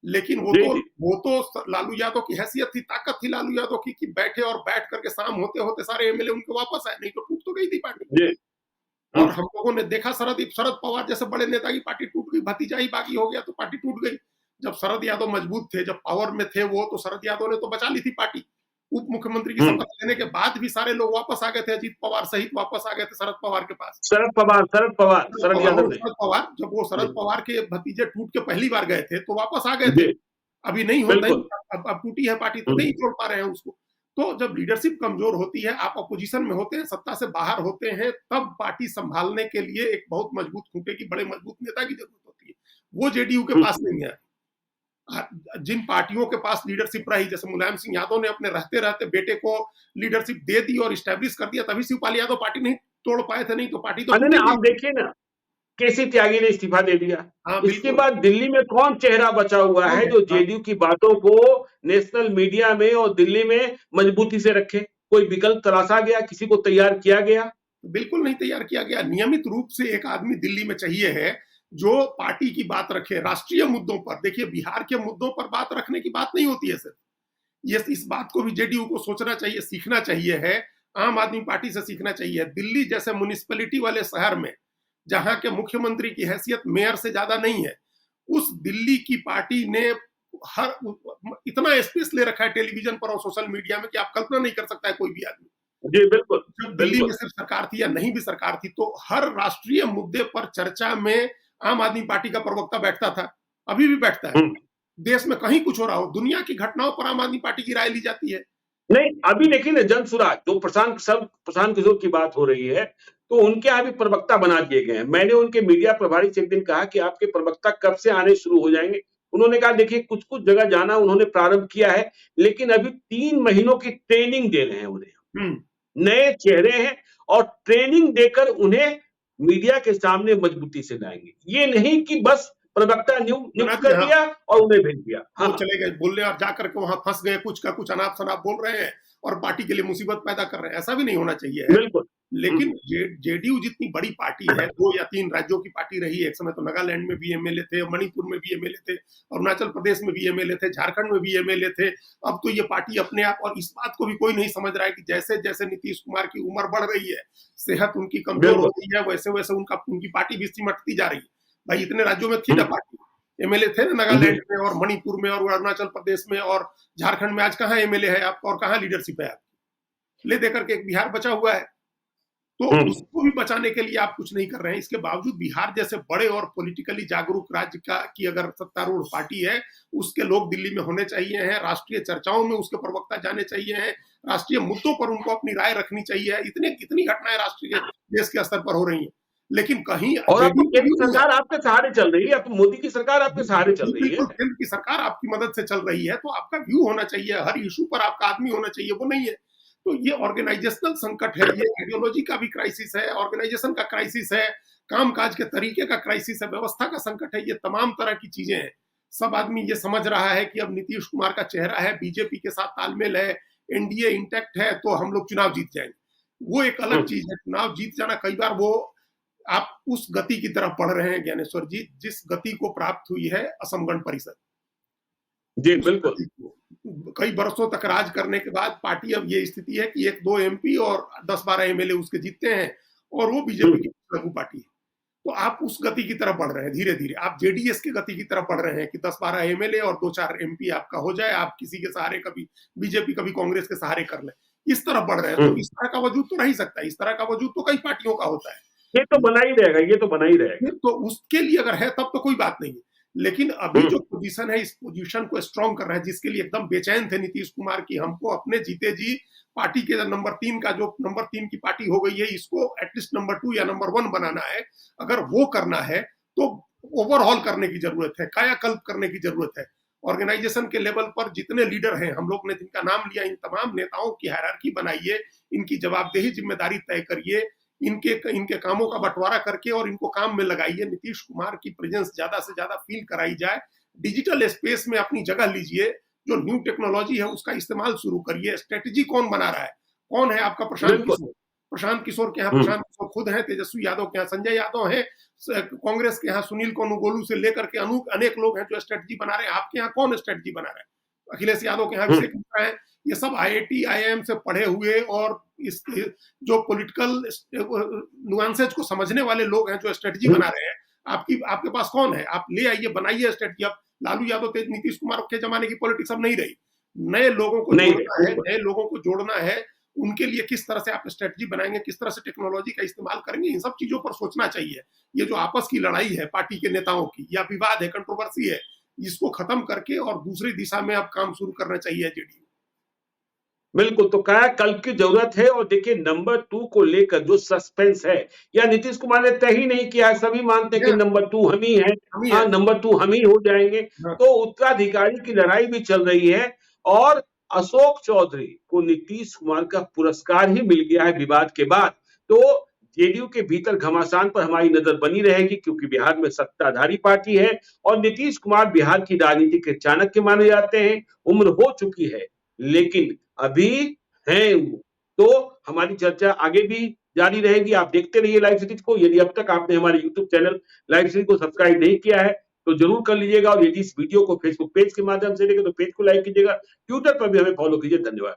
B: लेकिन वो तो लालू यादव की हैसियत थी, ताकत थी लालू यादव की कि बैठे और बैठ करके शाम होते होते सारे एमएलए उनके वापस आए, नहीं तो टूट तो गई थी पार्टी। और हम लोगों ने देखा शरद पवार जैसे बड़े नेता की पार्टी टूट गई, भतीजा ही बाकी हो गया तो पार्टी टूट गई। जब शरद यादव मजबूत थे, जब पावर में थे वो, तो शरद यादव ने तो बचा ली थी पार्टी। उप मुख्यमंत्री की शपथ लेने के बाद भी सारे लोग वापस आ गए थे, अजीत पवार सहित वापस आ गए थे शरद पवार के पास।
A: शरद पवार
B: जब वो शरद पवार के भतीजे टूट के पहली बार गए थे तो वापस आ गए थे। अभी नहीं होता, अब टूटी है पार्टी तो नहीं छोड़ पा रहे हैं उसको। तो जब लीडरशिप कमजोर होती है, आप अपोजिशन में होते हैं, सत्ता से बाहर होते हैं, तब पार्टी संभालने के लिए एक बहुत मजबूत खूंटे की, बड़े मजबूत नेता की जरूरत होती है। वो जेडीयू के पास नहीं है। जिन पार्टियों के पास लीडरशिप रही, जैसे मुलायम सिंह यादव ने अपने रहते रहते बेटे को लीडरशिप दे दी और इस्टेब्लिश कर दिया, तभी शिवपाल यादव पार्टी नहीं तोड़ पाए थे, नहीं तो पार्टी तो
A: आप देखिए ना, केसी त्यागी ने इस्तीफा दे दिया। इसके बाद दिल्ली में कौन चेहरा बचा हुआ है जो जेडीयू की बातों को नेशनल मीडिया में और दिल्ली में मजबूती से रखे? कोई विकल्प तलाशा गया, किसी को तैयार किया गया?
B: बिल्कुल नहीं तैयार किया गया। नियमित रूप से एक आदमी दिल्ली में चाहिए है जो पार्टी की बात रखे राष्ट्रीय मुद्दों पर। देखिए बिहार के मुद्दों पर बात रखने की बात नहीं होती है सर, ये इस बात को भी जेडीयू को सोचना चाहिए, सीखना चाहिए है, आम आदमी पार्टी से सीखना चाहिए। दिल्ली जैसे म्युनिसिपैलिटी वाले शहर में, जहां के मुख्यमंत्री की हैसियत मेयर से ज्यादा नहीं है, उस दिल्ली की पार्टी ने इतना स्पेस ले रखा है टेलीविजन पर और सोशल मीडिया में कि आप कल्पना नहीं कर सकता है कोई भी आदमी।
A: जी बिल्कुल।
B: जब दिल्ली में सिर्फ सरकार थी या नहीं भी सरकार थी, तो हर राष्ट्रीय मुद्दे पर चर्चा में आम आदमी पार्टी का प्रवक्ता बैठता था, अभी भी बैठता है। देश में कहीं कुछ हो रहा हो, दुनिया की घटनाओं पर आम आदमी पार्टी की राय ली जाती है।
A: नहीं, अभी देखिए ना, जन सुराज जो प्रशांत किशोर की बात हो रही है, तो उनके यहाँ भी प्रवक्ता बना दिए गए हैं। मैंने उनके मीडिया प्रभारी से एक दिन कहा कि आपके प्रवक्ता कब से आने शुरू हो जाएंगे? उन्होंने कहा देखिए कुछ कुछ जगह जाना उन्होंने प्रारंभ किया है, लेकिन अभी 3 महीनों की ट्रेनिंग दे रहे हैं उन्हें। नए चेहरे हैं और ट्रेनिंग देकर उन्हें मीडिया के सामने मजबूती से लाएंगे। ये नहीं कि बस प्रवक्ता नियुक्त कर दिया और उन्हें भेज दिया,
B: वो चले गए बोलने और जाकर के वहां फंस गए, कुछ का कुछ अनाप शनाप बोल रहे हैं और पार्टी के लिए मुसीबत पैदा कर रहे हैं। ऐसा भी नहीं होना चाहिए है।
A: बिल्कुल।
B: लेकिन जेडीयू जितनी बड़ी पार्टी है, 2 या 3 राज्यों की पार्टी रही है। एक समय तो नागालैंड में भी एमएलए थे, मणिपुर में भी एमएलए थे, अरुणाचल प्रदेश में भी एमएलए थे, झारखंड में भी एमएलए थे। अब तो ये पार्टी अपने आप, और इस बात को भी कोई नहीं समझ रहा है कि जैसे जैसे नीतीश कुमार की उम्र बढ़ रही है, सेहत उनकी कमजोर हो रही है, वैसे वैसे उनकी पार्टी भी सिमटती जा रही है। भाई इतने राज्यों में थी ना पार्टी, एमएलए थे ना नागालैंड में और मणिपुर में और अरुणाचल प्रदेश में और झारखंड में। आज कहाँ एमएलए है आपका और कहाँ लीडरशिप है आपकी? ले देकर के एक बिहार बचा हुआ है, तो उसको भी बचाने के लिए आप कुछ नहीं कर रहे हैं। इसके बावजूद बिहार जैसे बड़े और पॉलिटिकली जागरूक राज्य की अगर सत्तारूढ़ पार्टी है, उसके लोग दिल्ली में होने चाहिए हैं, राष्ट्रीय चर्चाओं में उसके प्रवक्ता जाने चाहिए हैं, राष्ट्रीय मुद्दों पर उनको अपनी राय रखनी चाहिए। इतनी घटनाएं राष्ट्रीय देश के स्तर पर हो रही है, लेकिन कहीं
A: और केंद्र सरकार आपके सहारे चल रही है, मोदी की सरकार आपके सहारे चल रही है।
B: बिल्कुल, केंद्र की सरकार आपकी मदद से चल रही है, तो आपका व्यू होना चाहिए, हर इशू पर आपका आदमी होना चाहिए, वो नहीं है। तो ये ऑर्गेनाइजेशनल संकट है, ये आइडियोलॉजी का भी क्राइसिस है, ऑर्गेनाइजेशन का क्राइसिस है, कामकाज के तरीके का क्राइसिस है, व्यवस्था का संकट है, ये तमाम तरह की चीजें हैं। सब आदमी ये समझ रहा है कि अब नीतीश कुमार का चेहरा है, बीजेपी के साथ तालमेल है, एनडीए इंटैक्ट है, तो हम लोग चुनाव जीत जाएंगे। वो एक अलग चीज है, चुनाव जीत जाना। कई बार वो आप उस गति की तरफ बढ़ रहे हैं ज्ञानेश्वर जी, जिस गति को प्राप्त हुई है असम गण परिषद।
A: जी बिल्कुल।
B: कई बरसों तक राज करने के बाद पार्टी अब ये स्थिति है कि 1-2 एमपी और 10-12 एमएलए उसके जीतते हैं, और वो बीजेपी की लघु पार्टी है। तो आप उस गति की तरफ बढ़ रहे हैं धीरे धीरे। आप जेडीएस की गति की तरफ बढ़ रहे हैं कि 10-12 एमएलए और 2-4 एमपी आपका हो जाए, आप किसी के सहारे, कभी बीजेपी कभी कांग्रेस के सहारे कर ले, इस तरफ बढ़ रहे हैं। तो इस तरह का वजूद तो रह ही सकता है, इस तरह का वजूद तो कई पार्टियों का होता है।
A: ये तो बना ही रहेगा, ये तो बना ही रहेगा।
B: तो उसके लिए अगर है तब तो कोई बात नहीं है, लेकिन अभी जो पोजीशन है, इस पोजीशन को स्ट्रॉन्ग कर रहा है, जिसके लिए एकदम बेचैन थे नीतीश कुमार की हमको अपने जीते जी पार्टी के नंबर 3 का, जो नंबर 3 की पार्टी हो गई है, इसको एटलीस्ट नंबर 2 या नंबर 1 बनाना है। अगर वो करना है तो ओवरऑल करने की जरूरत है, कायाकल्प करने की जरूरत है। ऑर्गेनाइजेशन के लेवल पर जितने लीडर हैं, हम लोग ने जिनका नाम लिया, इन तमाम नेताओं की हायरार्की बनाइए, इनकी जवाबदेही जिम्मेदारी तय करिए, इनके कामों का बंटवारा करके और इनको काम में लगाइए। नीतीश कुमार की प्रेजेंस ज्यादा से ज्यादा फील कराई जाए। डिजिटल स्पेस में अपनी जगह लीजिए, जो न्यू टेक्नोलॉजी है उसका इस्तेमाल शुरू करिए। स्ट्रेटेजी कौन बना रहा है? कौन है आपका? प्रशांत किशोर के यहाँ प्रशांत किशोर खुद है, तेजस्वी यादव के यहाँ संजय यादव है, कांग्रेस के यहाँ सुनील कोनुगोलू से लेकर के अनेक लोग हैं जो स्ट्रेटेजी बना रहे हैं। आपके यहाँ कौन स्ट्रेटेजी बना रहा है? अखिलेश यादव के यहाँ अभिषेक मिश्रा है। ये सब आईआईटी आईआईएम से पढ़े हुए और इस जो पॉलिटिकल नुआंसेज को समझने वाले लोग हैं जो स्ट्रेटजी बना रहे हैं। आपके पास कौन है? आप ले आइए, बनाइए स्ट्रेटजी। अब लालू यादव, नीतीश कुमार के जमाने की पॉलिटिक्स अब नहीं रही। नए लोगों को जोड़ना है, नए लोगों को जोड़ना है। उनके लिए किस तरह से आप स्ट्रेटजी बनाएंगे, किस तरह से टेक्नोलॉजी का इस्तेमाल करेंगे, इन सब चीजों पर सोचना चाहिए। ये जो आपस की लड़ाई है पार्टी के नेताओं की, या विवाद है, कंट्रोवर्सी है, इसको खत्म करके और दूसरी दिशा में अब काम शुरू करना चाहिए जेडीयू।
A: बिल्कुल, तो कायाकल्प की जरूरत है। और देखिए नंबर 2 को लेकर जो सस्पेंस है, या नीतीश कुमार ने तय ही नहीं किया है, सभी मानते हैं कि नंबर 2 हम ही हैं, हाँ नंबर 2 हम ही हो जाएंगे। तो उत्तराधिकारी की लड़ाई भी चल रही है, और अशोक चौधरी को नीतीश कुमार का पुरस्कार ही मिल गया है विवाद के बाद। तो जेडीयू के भीतर घमासान पर हमारी नजर बनी रहेगी, क्योंकि बिहार में सत्ताधारी पार्टी है और नीतीश कुमार बिहार की राजनीति के चाणक्य माने जाते हैं। उम्र हो चुकी है, लेकिन अभी हैं। तो हमारी चर्चा आगे भी जारी रहेगी। आप देखते रहिए लाइव सीरीज को। यदि अब तक आपने हमारे यूट्यूब चैनल लाइव सीरीज को सब्सक्राइब नहीं किया है तो जरूर कर लीजिएगा, और यदि इस वीडियो को फेसबुक पेज के माध्यम से देखें तो पेज को लाइक कीजिएगा, ट्विटर पर भी हमें फॉलो कीजिए। धन्यवाद।